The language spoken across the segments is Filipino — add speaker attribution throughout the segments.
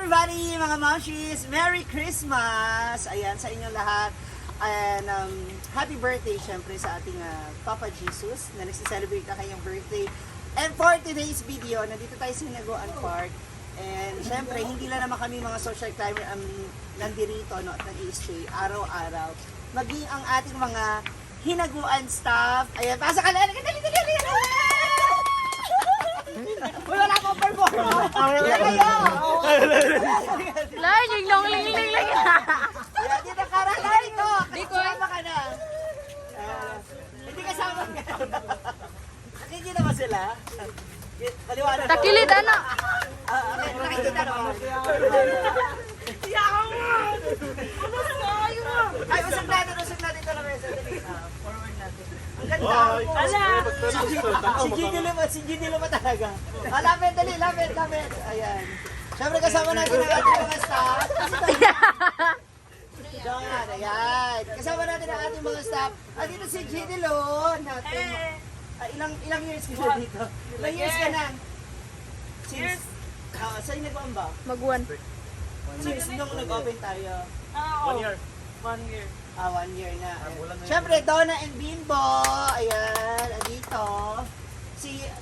Speaker 1: everybody, mga momshies! Merry Christmas! Ayan, sa inyong lahat. And happy birthday, syempre, sa ating Papa Jesus na nagsi-celebrate na kanyang birthday. And for today's video, nandito tayo sa Hinaguan Park. And syempre, hindi lang naman kami mga social climber nandirito no, at nag-i-stay araw-araw. Maging ang ating mga hinaguan staff. Ayan, pasok ka lang! Dali! Wala na akong performance! Wala kayo!
Speaker 2: Lai, ling.
Speaker 1: Ayan, dito ka rin dito! Kasama ka na! Hindi kasama ka. Nakikita ba sila? Paliwanag.
Speaker 2: Takilid, ano?
Speaker 1: Okay, nakikita naman. Ay, usap natin ito na mesa. Forward natin. Ang ganda. Si Gini Luma talaga. Lapit, dali, lapit. Ayan. Siyempre kasama natin ang ating mga staff. Ayan. Kasama natin ang ating mga staff. At dito si Gini Luma natin. Ilang years ka na dito? Ilang years ka na? Since, sa'yo nag-on ba?
Speaker 2: Magwan.
Speaker 1: Since nung nag-open tayo?
Speaker 3: 1 year.
Speaker 1: 1 year na. Siyempre, Donna and Bimbo. Ayan, andito.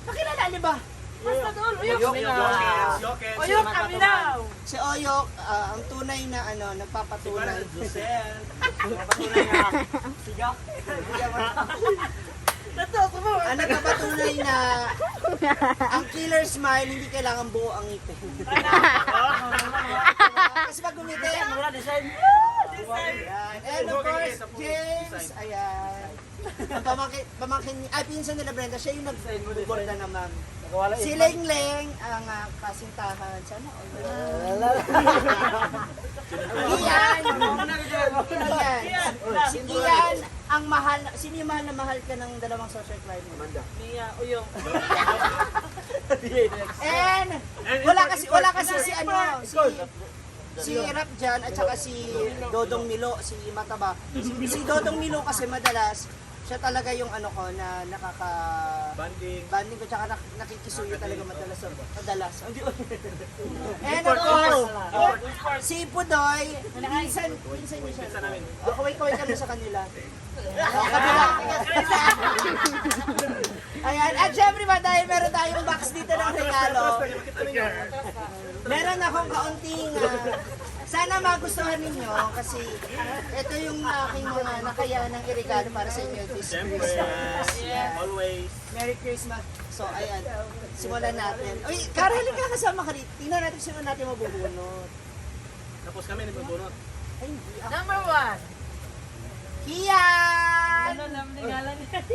Speaker 1: Nakilala niyo ba?
Speaker 3: Oyok, Aminaw.
Speaker 1: Si Oyok, ang tunay na nagpapatunay. Si Jock. Ang nagpapatunay na ang killer smile, hindi kailangan buo ang ngipin. Kasi pag gumiti, ayan. And of course, James, ayan. Ang pamangkin, pinsan nila Brenda, siya yung nag-borda naman. Si Leng, ang kasintahan. Sana Si Ian, ang mahal, sino yung mahal na mahal ka ng dalawang social climber?
Speaker 3: Mia, Uyong.
Speaker 1: And wala kasi si Rap dyan at saka si Dodong Milo, si Mataba. Si Dodong Milo kasi madalas siya talaga yung na banding ko tsaka nakikisuyo talaga madalas. And of course, si Pudoy, minsan niya siya. Kaway-kaway kami sa kanila. Kabila. Ayan, at syempre ba dahil meron tayong box dito ng regalo. Meron akong kaunting sana magustuhan ninyo kasi ito yung aking mga nakayanang irigalo para sa inyo this Christmas.
Speaker 3: Always.
Speaker 1: Merry Christmas. So, ayan. Simulan natin. Uy, Karalin ka kasama ka rin. Tingnan natin sino natin mabubunot.
Speaker 3: Tapos kami nagbubunot.
Speaker 1: Ay, hindi.
Speaker 2: Number 1.
Speaker 1: Kian!
Speaker 2: Ano lang ngalan niya?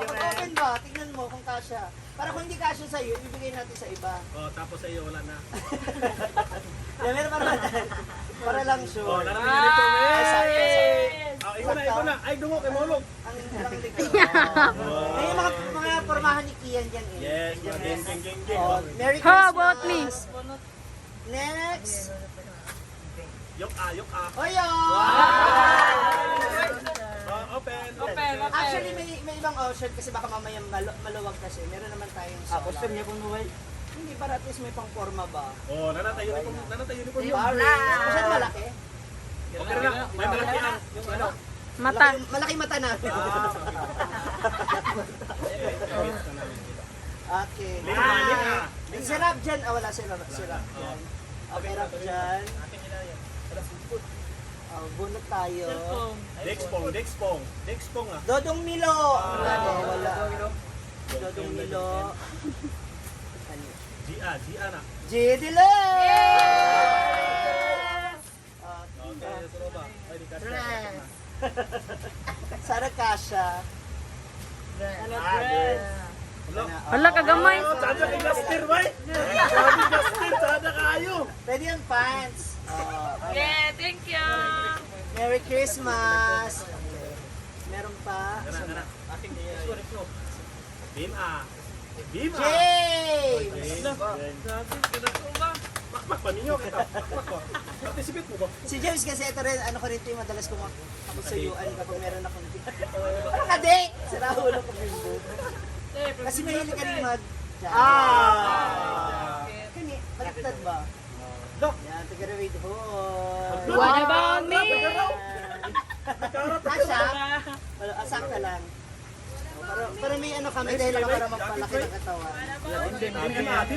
Speaker 1: Open ba? Tingnan mo kung kasya. Para kung hindi kasya sa'yo, ibigay natin sa iba.
Speaker 3: Tapos sa iyo wala na.
Speaker 1: Meron para lang sure.
Speaker 3: Larating na nito,
Speaker 1: Ay,
Speaker 3: ikaw na. Ay, dungo kay Molog.
Speaker 1: Ang lang likod. May mga pormahan ni Kian dyan eh.
Speaker 3: Yes, geng.
Speaker 1: Oh, Merry Christmas.
Speaker 2: How about me?
Speaker 1: Next.
Speaker 3: Yok.
Speaker 1: Oyo!
Speaker 3: Open.
Speaker 1: Actually, may ibang option kasi baka mamaya maluwag kasi. Meron naman tayong solar.
Speaker 3: Gusto niya kung nuway.
Speaker 1: Hindi, para at least may pang forma ba?
Speaker 3: Nanatay uniform.
Speaker 1: Masyado malaki.
Speaker 3: Okay na. May malaki ang yung ano.
Speaker 2: Mata.
Speaker 1: Malaki mata namin. Okay. Si Rap dyan. Wala si Rap dyan. Okay, Rap dyan. Bunot tayo.
Speaker 3: Dexpong ah.
Speaker 1: Dodong Milo. Wala. Dodong Milo.
Speaker 3: Gia na.
Speaker 1: Jedilo!
Speaker 3: Okay, suro ba? Ay, di kasi.
Speaker 1: Sana kasha.
Speaker 2: Wala kagamay.
Speaker 3: Sada kay Justin, bay. Justin, sada kayo.
Speaker 1: Pwede yung pants.
Speaker 2: Yeah, thank you.
Speaker 1: Merry Christmas. Meron pa.
Speaker 3: Gana. Aking Bim.
Speaker 1: James!
Speaker 3: Makmak pa ninyo kita. Participate mo ba?
Speaker 1: Si James kasi ito rin, ko rin ito yung madalas kong suyuan kapag meron akong ano ka, date? Sira ulo ko bimbo. Kasi mahilig ka rin mag... Graduate hood.
Speaker 2: What about me?
Speaker 1: Kasha? Wala, sakta lang. Pero may ano kami dahil ako para magpalaki ng katawan.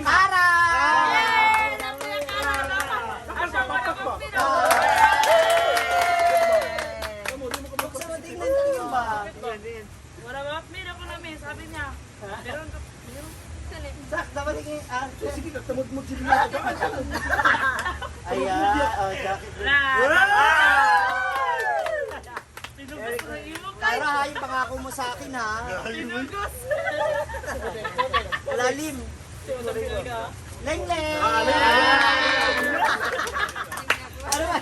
Speaker 1: Para! Buksan mo, tingnan niyo ba?
Speaker 2: What about me? Ako na may sabi niya. Meron ka.
Speaker 1: Sak, dapat tingin.
Speaker 3: Sige, nagtamod-mod sila.
Speaker 1: Ayan, oh, jacket.
Speaker 2: Pinugos ko na imo ka.
Speaker 1: Kara, ha, yung pangako mo sa akin, ha?
Speaker 2: Pinugos.
Speaker 1: Lalim. Leng-leng! Ano ba?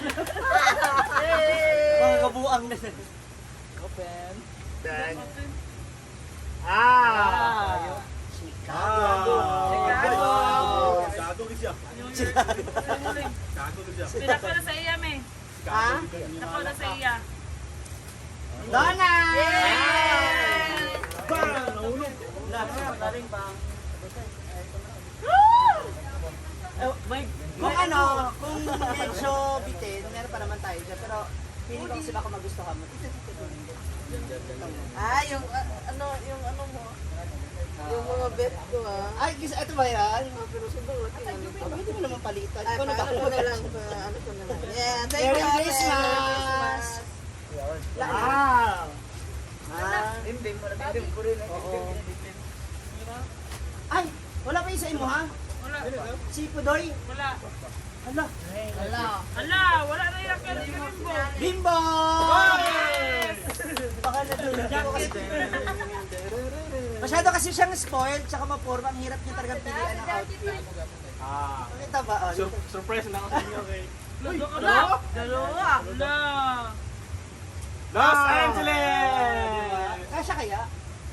Speaker 1: Mga kabuang na. Open.
Speaker 3: Then,
Speaker 1: Chicago.
Speaker 3: gago ka siya. Gago ka siya.
Speaker 2: Pinako na sa iya, me.
Speaker 1: Ha?
Speaker 2: Pinako na sa iya.
Speaker 1: Donna!
Speaker 3: Bang! Nahulog.
Speaker 1: Kung ano, kung medyo bitin, meron pa naman tayo dyan. Pero feeling ko sila kung magustuhan mo.
Speaker 4: Yung ano mo. Yung mga bet ko
Speaker 1: Ay, ito ba yan?
Speaker 4: Pero sobrang laki ano.
Speaker 1: Pwede mo naman palitan.
Speaker 4: Ay,
Speaker 1: Ikaw
Speaker 4: paano ko na lang.
Speaker 1: nakakuha.
Speaker 4: Ano ko na lang. Yeah, thank
Speaker 1: Merry
Speaker 4: you. Ate.
Speaker 1: Christmas!
Speaker 3: Ah!
Speaker 1: Oo. Ay, wala pa yung sa imo, ha?
Speaker 2: Wala.
Speaker 1: Si Pudoy?
Speaker 2: Wala.
Speaker 1: Hala.
Speaker 2: Ala, wala na yung kaya bimbo.
Speaker 1: Bimbo! Baka natulog ako kasi. Masyado kasi siyang spoiled, tsaka maporma. Ang hirap niya talagang pilihan ng outfit.
Speaker 3: Ah!
Speaker 1: Pakita ba? Oh,
Speaker 3: Surprise lang ako sa inyo, okay?
Speaker 2: Dalawa. Ala.
Speaker 3: Los Angeles!
Speaker 1: Kasya kaya?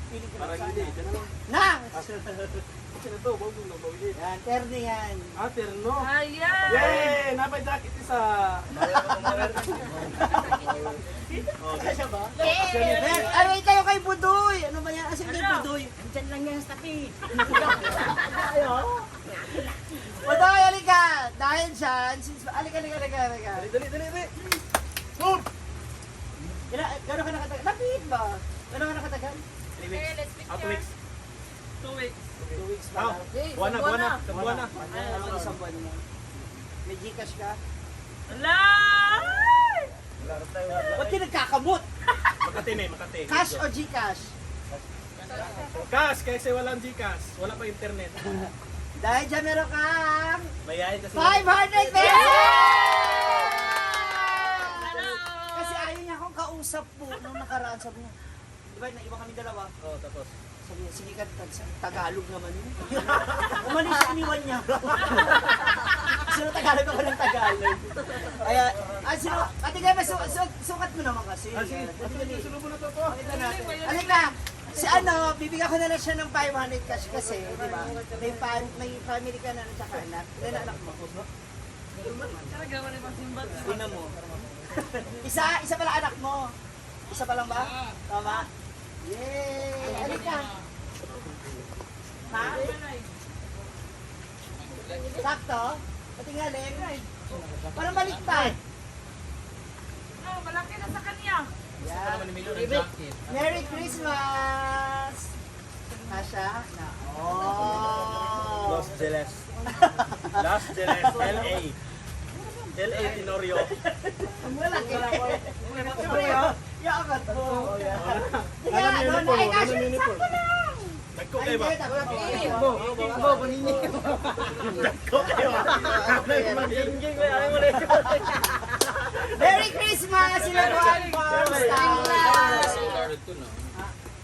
Speaker 1: Piling ko
Speaker 3: Parang
Speaker 1: na
Speaker 3: hindi,
Speaker 1: sana.
Speaker 3: dyan na lang.
Speaker 1: Na!
Speaker 3: Kasi na to, bago lang mawili.
Speaker 1: Yan, terne yan.
Speaker 3: Ah, terno.
Speaker 2: Ayan.
Speaker 3: Yay! Napay jacket isa!
Speaker 1: Kasya ba? Ay, wait tayo kay Budoy! Ano ba yan? Asin kay Budoy? Andyan lang yan sa tabi. Budoy, halika! Dahil dyan, since... Halika.
Speaker 3: Dali! Move!
Speaker 1: Gano'n ka nakatagal? Lapit ba? Gano'n ka nakatagal?
Speaker 3: 3 weeks. 2 weeks.
Speaker 2: 2 weeks.
Speaker 1: 2 weeks pa
Speaker 3: Ah,
Speaker 1: lang.
Speaker 3: buwan na.
Speaker 1: Ano isang buwan mo? May Gcash ka?
Speaker 2: Ala.
Speaker 1: Ba't ka nagkakamot?
Speaker 3: Makati.
Speaker 1: Cash o Gcash?
Speaker 3: Cash, kasi walang Gcash. Wala pa internet.
Speaker 1: Dahil dyan meron kang
Speaker 3: Bayayad kasi.
Speaker 1: 500 pesos!
Speaker 2: Hello.
Speaker 1: Kasi ayaw niya akong kausap po nung nakaraan. Sabi niya, di ba naiba kami dalawa?
Speaker 3: Oh, tapos.
Speaker 1: Sabi niya, sige ka, Tagalog naman yun. Umalis, iniwan niya. Sino Tagalog ako ng Tagalog. Kaya, ate Gaba, sukat mo naman kasi.
Speaker 3: Sige, sunod mo na to.
Speaker 1: Pakita natin. Halika, si ano, bibigyan ko na lang siya ng 500 cash kasi, di ba? May family ka na sa anak. Ilan anak mo?
Speaker 2: Talaga wala pang simbat.
Speaker 1: Tingnan mo. Isa pala anak mo. Isa pa lang ba? Tama? Yay! Halika. Ha? Sakto? Patingaling? Parang baliktad.
Speaker 2: No, malaki na sa kanya.
Speaker 1: Yeah. Merry Christmas! Kasha? Na. Oh!
Speaker 3: Los Angeles. LA. LA Tenorio.
Speaker 1: Malaki. Siyempre, oh. Yakat mo.
Speaker 3: Anong uniform?
Speaker 1: Ay, Kasha,
Speaker 3: Anong uniform?
Speaker 1: sakto lang!
Speaker 3: Nagko kayo ba?
Speaker 1: Bo,
Speaker 3: Nagko kayo ba?
Speaker 1: Merry Christmas! Sila Juan Farm Stars!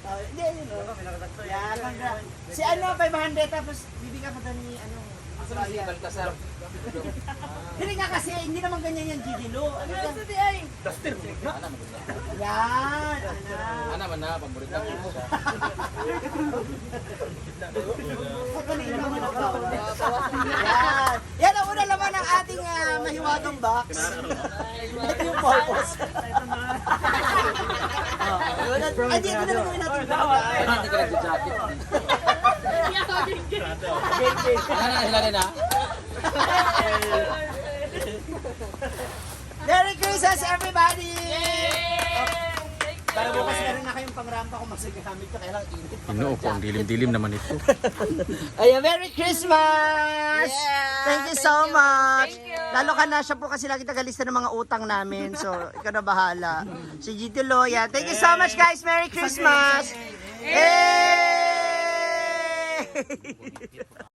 Speaker 1: Hindi, yun o. Yan, congrats. Si ano, 500 tapos bibigyan ka doon ni ano. Baltasar. Hindi nga kasi, hindi naman ganyan yan, Gigilo. Ano ka?
Speaker 3: Dustin.
Speaker 1: Yan,
Speaker 5: Ana man na paborito ko siya.
Speaker 1: Kanina mo na ba? Yan. Yan ang una naman ng ating mahiwagang box. Ito yung purpose. Ay, di, ito na lang gawin natin.
Speaker 5: Hindi ka nag-jacket. Ana na sila din ha.
Speaker 1: Merry Christmas, everybody!
Speaker 2: Thank you.
Speaker 1: Para bukas meron na kayong pangrampa kung masagamit ka, kailang init pa.
Speaker 5: Ginoo ko, ang dilim-dilim naman ito.
Speaker 1: Ayan, Merry Christmas!
Speaker 4: Yeah,
Speaker 1: Thank you so much!
Speaker 2: Thank you.
Speaker 1: Lalo ka na, siya po kasi lagi tagalista ng mga utang namin. So, ikaw na bahala. Si Gito Loya. Thank you so much, guys! Merry Christmas! Hey!